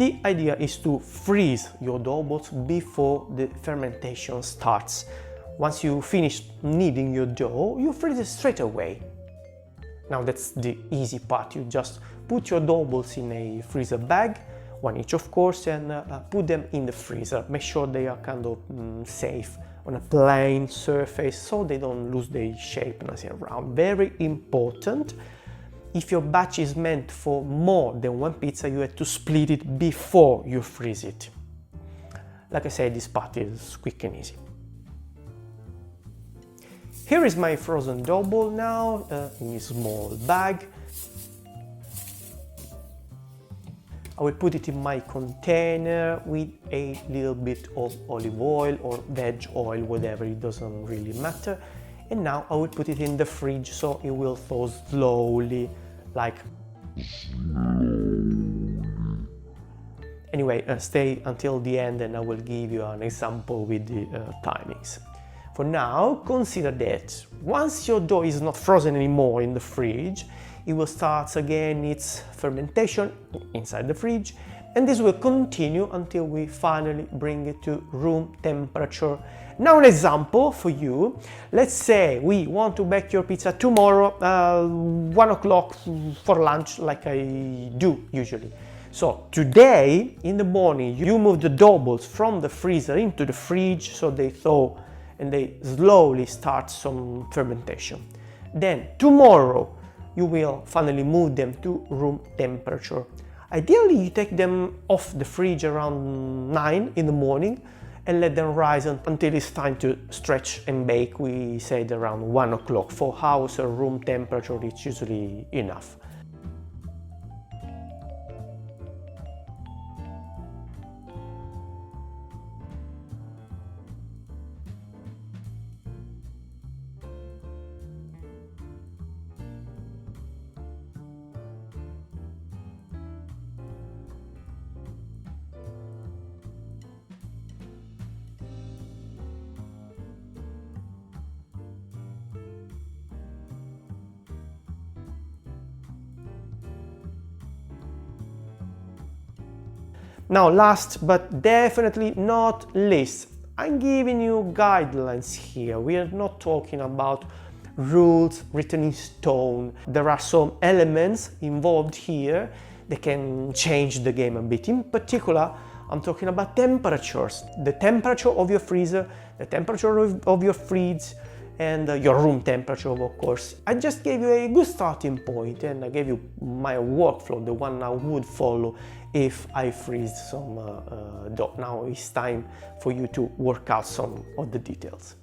The idea is to freeze your dough balls before the fermentation starts. Once you finish kneading your dough, you freeze it straight away. Now that's the easy part. You just put your dough balls in a freezer bag, one each of course, and put them in the freezer. Make sure they are kind of safe on a plain surface so they don't lose their shape nice and round. Very important. If your batch is meant for more than one pizza, you have to split it before you freeze it. Like I said, this part is quick and easy. Here is my frozen dough ball now in a small bag. I will put it in my container with a little bit of olive oil or veg oil, whatever, it doesn't really matter. And now I will put it in the fridge so it will thaw slowly, like. Anyway, stay until the end and I will give you an example with the timings. For now, consider that once your dough is not frozen anymore in the fridge, it will start again its fermentation inside the fridge, and this will continue until we finally bring it to room temperature. Now an example for you. Let's say we want to bake your pizza tomorrow 1 o'clock for lunch, like I do usually. So today in the morning you move the dough balls from the freezer into the fridge so they thaw and they slowly start some fermentation. Then tomorrow you will finally move them to room temperature. Ideally, you take them off the fridge around 9 in the morning and let them rise until it's time to stretch and bake. We said around 1 o'clock. For house or room temperature, it's usually enough. Now, last but definitely not least, I'm giving you guidelines here. We are not talking about rules written in stone. There are some elements involved here that can change the game a bit. In particular, I'm talking about temperatures. The temperature of your freezer, the temperature of your fridge, and your room temperature, of course. I just gave you a good starting point and I gave you my workflow, the one I would follow if I freeze some dough. Now it's time for you to work out some of the details.